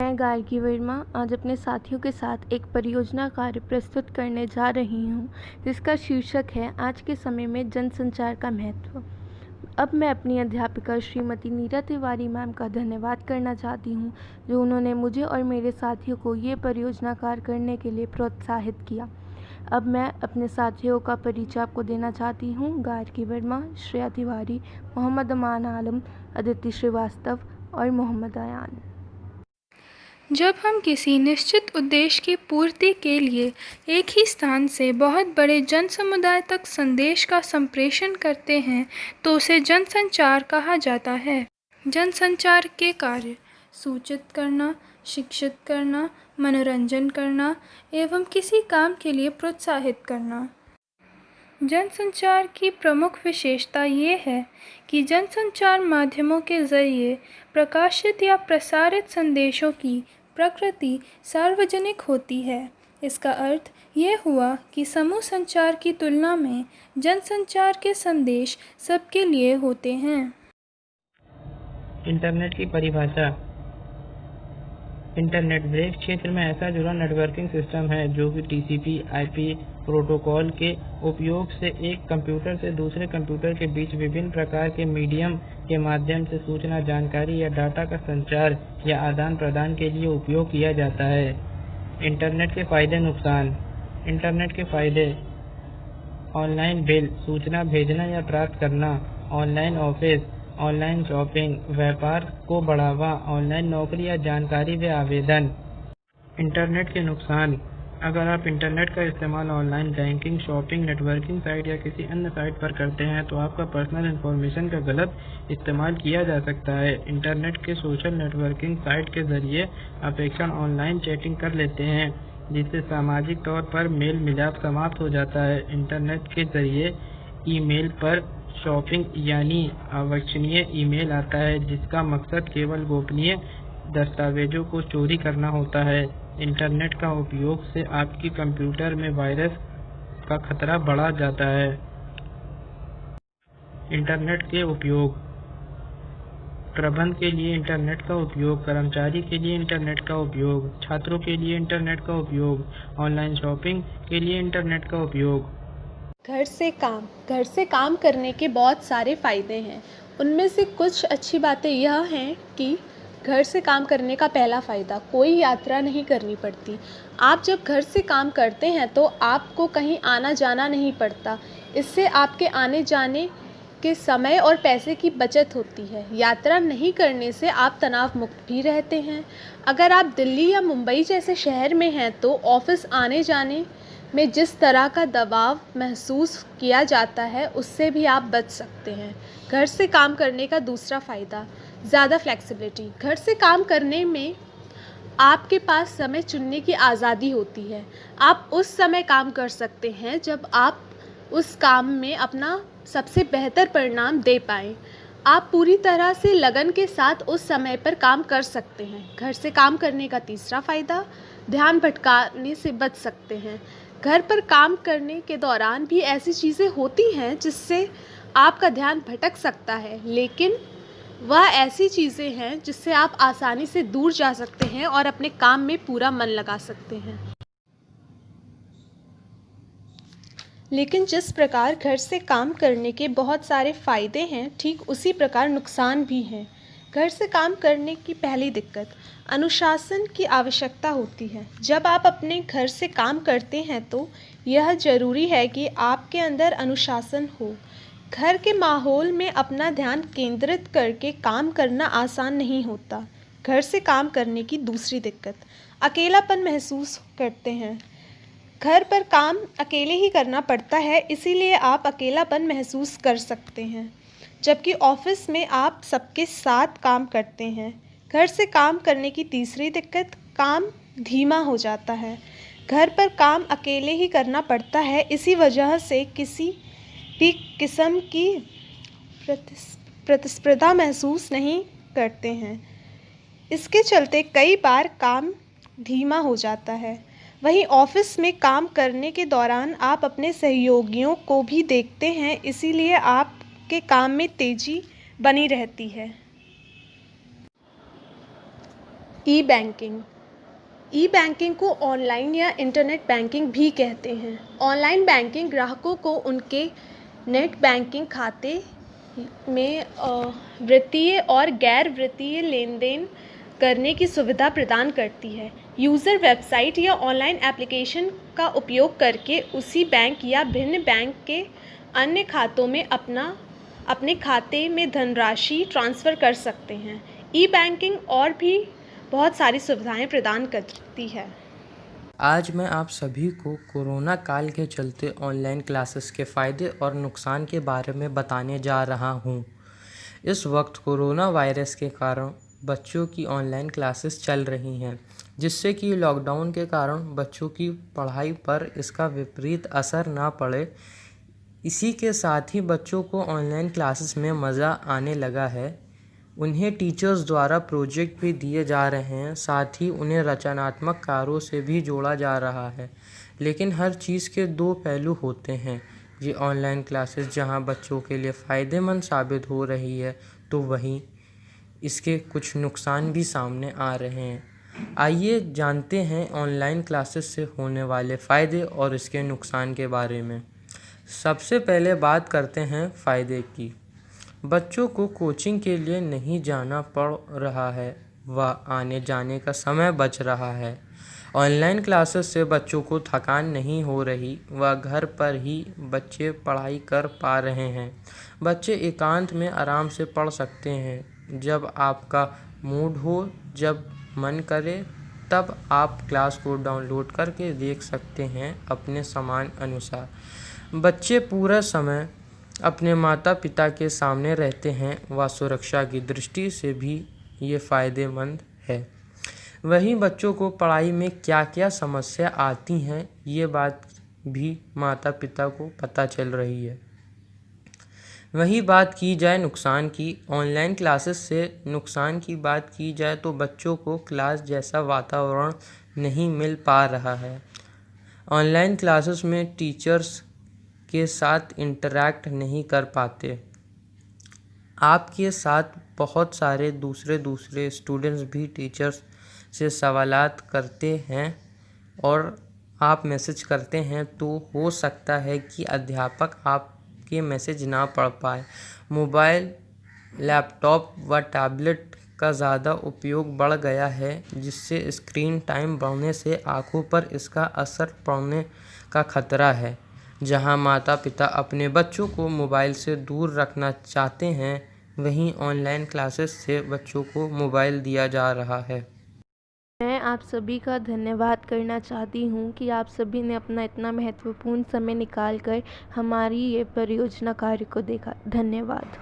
मैं गार्गी वर्मा आज अपने साथियों के साथ एक परियोजना कार्य प्रस्तुत करने जा रही हूँ, जिसका शीर्षक है आज के समय में जनसंचार का महत्व। अब मैं अपनी अध्यापिका श्रीमती नीरा तिवारी मैम का धन्यवाद करना चाहती हूँ, जो उन्होंने मुझे और मेरे साथियों को ये परियोजना कार्य करने के लिए प्रोत्साहित किया। अब मैं अपने साथियों का परिचय आपको देना चाहती हूँ। गार्गी वर्मा, श्रेया तिवारी, मोहम्मद अमान आलम, अदिति श्रीवास्तव और मोहम्मद अयान। जब हम किसी निश्चित उद्देश्य की पूर्ति के लिए एक ही स्थान से बहुत बड़े जनसमुदाय तक संदेश का संप्रेषण करते हैं तो उसे जनसंचार कहा जाता है। जनसंचार के कार्य सूचित करना, शिक्षित करना, मनोरंजन करना एवं किसी काम के लिए प्रोत्साहित करना। जनसंचार की प्रमुख विशेषता ये है कि जनसंचार माध्यमों के जरिए प्रकाशित या प्रसारित संदेशों की प्रकृति सार्वजनिक होती है। इसका अर्थ ये हुआ कि समूह संचार की तुलना में जनसंचार के संदेश सबके लिए होते हैं। इंटरनेट की परिभाषा। इंटरनेट ब्रेक क्षेत्र में ऐसा जुड़ा नेटवर्किंग सिस्टम है जो कि टीसीपी/आईपी प्रोटोकॉल के उपयोग से एक कंप्यूटर से दूसरे कंप्यूटर के बीच विभिन्न प्रकार के मीडियम के माध्यम से सूचना, जानकारी या डाटा का संचार या आदान प्रदान के लिए उपयोग किया जाता है। इंटरनेट के फायदे नुकसान। इंटरनेट के फायदे: ऑनलाइन बिल सूचना भेजना या प्राप्त करना, ऑनलाइन ऑफिस, ऑनलाइन शॉपिंग, व्यापार को बढ़ावा, ऑनलाइन नौकरी या जानकारी व आवेदन। इंटरनेट के नुकसान: अगर आप इंटरनेट का इस्तेमाल online banking, shopping, networking site या किसी अन्य साइट पर करते हैं तो आपका पर्सनल इन्फॉर्मेशन का गलत इस्तेमाल किया जा सकता है। इंटरनेट के सोशल नेटवर्किंग साइट के जरिए अपेक्षण ऑनलाइन चैटिंग कर लेते हैं, जिससे सामाजिक तौर पर मेल मिलाप समाप्त हो जाता है। इंटरनेट के जरिए ईमेल पर शॉपिंग यानी अवांछनीय ईमेल आता है, जिसका मकसद केवल गोपनीय दस्तावेजों को चोरी करना होता है। इंटरनेट का उपयोग से आपकी कंप्यूटर में वायरस का खतरा बढ़ा जाता है। इंटरनेट के उपयोग: प्रबंधन के लिए इंटरनेट का उपयोग, कर्मचारी के लिए इंटरनेट का उपयोग, छात्रों के लिए इंटरनेट का उपयोग, ऑनलाइन शॉपिंग के लिए इंटरनेट का उपयोग। घर से काम करने के बहुत सारे फ़ायदे हैं। उनमें से कुछ अच्छी बातें यह हैं कि घर से काम करने का पहला फ़ायदा, कोई यात्रा नहीं करनी पड़ती। आप जब घर से काम करते हैं तो आपको कहीं आना जाना नहीं पड़ता। इससे आपके आने जाने के समय और पैसे की बचत होती है। यात्रा नहीं करने से आप तनाव मुक्त भी रहते हैं। अगर आप दिल्ली या मुंबई जैसे शहर में हैं तो ऑफ़िस आने जाने में जिस तरह का दबाव महसूस किया जाता है उससे भी आप बच सकते हैं। घर से काम करने का दूसरा फ़ायदा, ज़्यादा फ्लेक्सिबिलिटी। घर से काम करने में आपके पास समय चुनने की आज़ादी होती है। आप उस समय काम कर सकते हैं जब आप उस काम में अपना सबसे बेहतर परिणाम दे पाएँ। आप पूरी तरह से लगन के साथ उस समय पर काम कर सकते हैं। घर से काम करने का तीसरा फ़ायदा, ध्यान भटकाने से बच सकते हैं। घर पर काम करने के दौरान भी ऐसी चीज़ें होती हैं जिससे आपका ध्यान भटक सकता है, लेकिन वह ऐसी चीज़ें हैं जिससे आप आसानी से दूर जा सकते हैं और अपने काम में पूरा मन लगा सकते हैं। लेकिन जिस प्रकार घर से काम करने के बहुत सारे फ़ायदे हैं, ठीक उसी प्रकार नुकसान भी हैं। घर से काम करने की पहली दिक्कत, अनुशासन की आवश्यकता होती है। जब आप अपने घर से काम करते हैं तो यह ज़रूरी है कि आपके अंदर अनुशासन हो। घर के माहौल में अपना ध्यान केंद्रित करके काम करना आसान नहीं होता। घर से काम करने की दूसरी दिक्कत, अकेलापन महसूस करते हैं। घर पर काम अकेले ही करना पड़ता है, इसीलिए आप अकेलापन महसूस कर सकते हैं, जबकि ऑफिस में आप सबके साथ काम करते हैं। घर से काम करने की तीसरी दिक्कत, काम धीमा हो जाता है। घर पर काम अकेले ही करना पड़ता है, इसी वजह से किसी भी किस्म की प्रतिस्पर्धा महसूस नहीं करते हैं। इसके चलते कई बार काम धीमा हो जाता है। वहीं ऑफिस में काम करने के दौरान आप अपने सहयोगियों को भी देखते हैं, इसीलिए आपके काम में तेज़ी बनी रहती है। ई बैंकिंग। ई बैंकिंग को ऑनलाइन या इंटरनेट बैंकिंग भी कहते हैं। ऑनलाइन बैंकिंग ग्राहकों को उनके नेट बैंकिंग खाते में वित्तीय और गैर वित्तीय लेन देन करने की सुविधा प्रदान करती है। यूज़र वेबसाइट या ऑनलाइन एप्लीकेशन का उपयोग करके उसी बैंक या भिन्न बैंक के अन्य खातों में अपने खाते में धनराशि ट्रांसफ़र कर सकते हैं। ई बैंकिंग और भी बहुत सारी सुविधाएं प्रदान करती है। आज मैं आप सभी को कोरोना काल के चलते ऑनलाइन क्लासेस के फ़ायदे और नुकसान के बारे में बताने जा रहा हूँ। इस वक्त कोरोना वायरस के कारण बच्चों की ऑनलाइन क्लासेस चल रही हैं, जिससे कि लॉकडाउन के कारण बच्चों की पढ़ाई पर इसका विपरीत असर ना पड़े। इसी के साथ ही बच्चों को ऑनलाइन क्लासेस में मज़ा आने लगा है। उन्हें टीचर्स द्वारा प्रोजेक्ट भी दिए जा रहे हैं, साथ ही उन्हें रचनात्मक कार्यों से भी जोड़ा जा रहा है। लेकिन हर चीज़ के दो पहलू होते हैं। ये ऑनलाइन क्लासेस जहां बच्चों के लिए फ़ायदेमंद साबित हो रही है, तो वहीं इसके कुछ नुकसान भी सामने आ रहे हैं। आइए जानते हैं ऑनलाइन क्लासेस से होने वाले फ़ायदे और इसके नुकसान के बारे में। सबसे पहले बात करते हैं फ़ायदे की। बच्चों को कोचिंग के लिए नहीं जाना पड़ रहा है व आने जाने का समय बच रहा है। ऑनलाइन क्लासेस से बच्चों को थकान नहीं हो रही व घर पर ही बच्चे पढ़ाई कर पा रहे हैं। बच्चे एकांत में आराम से पढ़ सकते हैं। जब आपका मूड हो, जब मन करे, तब आप क्लास को डाउनलोड करके देख सकते हैं अपने समय अनुसार। बच्चे पूरा समय अपने माता पिता के सामने रहते हैं व सुरक्षा की दृष्टि से भी ये फ़ायदेमंद है। वहीं बच्चों को पढ़ाई में क्या क्या समस्या आती हैं, ये बात भी माता पिता को पता चल रही है। वहीं बात की जाए नुकसान की, ऑनलाइन क्लासेस से नुकसान की बात की जाए तो बच्चों को क्लास जैसा वातावरण नहीं मिल पा रहा है। ऑनलाइन क्लासेस में टीचर्स के साथ इंटरैक्ट नहीं कर पाते। आपके साथ बहुत सारे दूसरे स्टूडेंट्स भी टीचर्स से सवालात करते हैं और आप मैसेज करते हैं, तो हो सकता है कि अध्यापक आपके मैसेज ना पढ़ पाए। मोबाइल, लैपटॉप व टैबलेट का ज़्यादा उपयोग बढ़ गया है, जिससे स्क्रीन टाइम बढ़ने से आँखों पर इसका असर पड़ने का खतरा है। जहां माता पिता अपने बच्चों को मोबाइल से दूर रखना चाहते हैं, वहीं ऑनलाइन क्लासेस से बच्चों को मोबाइल दिया जा रहा है। मैं आप सभी का धन्यवाद करना चाहती हूँ कि आप सभी ने अपना इतना महत्वपूर्ण समय निकाल कर हमारी ये परियोजना कार्य को देखा। धन्यवाद।